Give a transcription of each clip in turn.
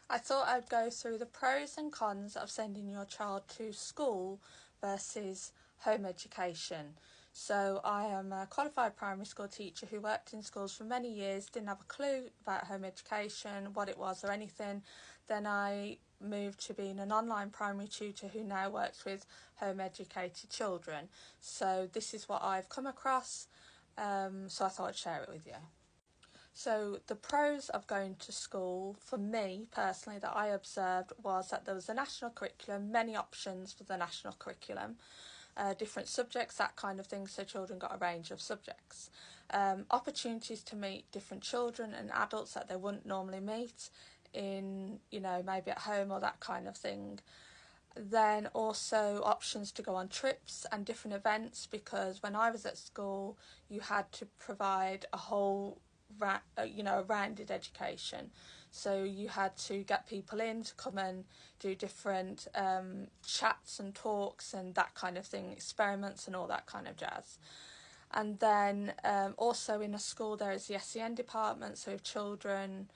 I thought I'd go through the pros and cons of sending your child to school versus home education. So I am a qualified primary school teacher who worked in schools for many years, didn't have a clue about home education, what it was or anything. Then I moved to being an online primary tutor who now works with home educated children. So this is what I've come across, so I thought I'd share it with you. So the pros of going to school for me personally that I observed was that there was a national curriculum, many options for the national curriculum, different subjects, that kind of thing, so children got a range of subjects. Opportunities to meet different children and adults that they wouldn't normally meet in, maybe at home or that kind of thing. Then also options to go on trips and different events, because when I was at school you had to provide a whole rounded education, so you had to get people in to come and do different chats and talks and that kind of thing, experiments and all that kind of jazz. And then also in a school there is the SEN department, so if children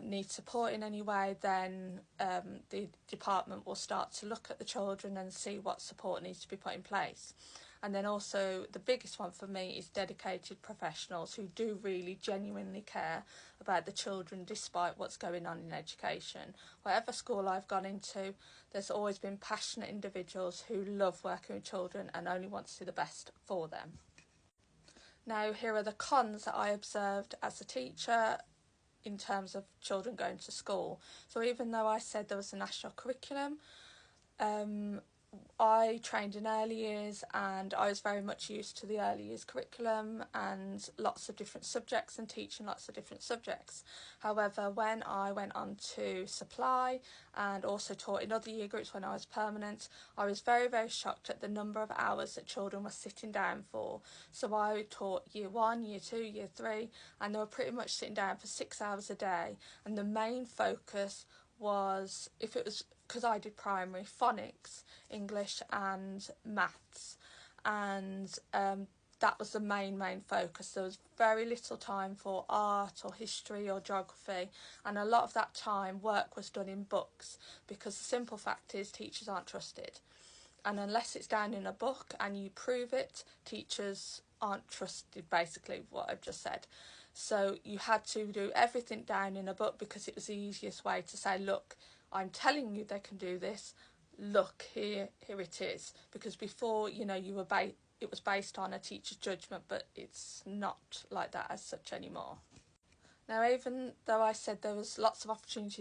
need support in any way, then the department will start to look at the children and see what support needs to be put in place. And then also the biggest one for me is dedicated professionals who do really genuinely care about the children despite what's going on in education. Whatever school I've gone into, there's always been passionate individuals who love working with children and only want to see the best for them. Now, here are the cons that I observed as a teacher in terms of children going to school. So even though I said there was a national curriculum, I trained in early years and I was very much used to the early years curriculum and lots of different subjects and teaching lots of different subjects. However, when I went on to supply and also taught in other year groups when I was permanent, I was very, very shocked at the number of hours that children were sitting down for. So I taught year 1, year 2, year 3, and they were pretty much sitting down for 6 hours a day, and the main focus was, if it was because I did primary, phonics, English and maths, and that was the main focus. There was very little time for art or history or geography, and a lot of that time work was done in books, because the simple fact is teachers aren't trusted, and unless it's down in a book and you prove it, teachers aren't trusted, basically what I've just said. So you had to do everything down in a book because it was the easiest way to say, look, I'm telling you they can do this, look, here it is. Because before, it was based on a teacher's judgment, but it's not like that as such anymore. Now, even though I said there was lots of opportunities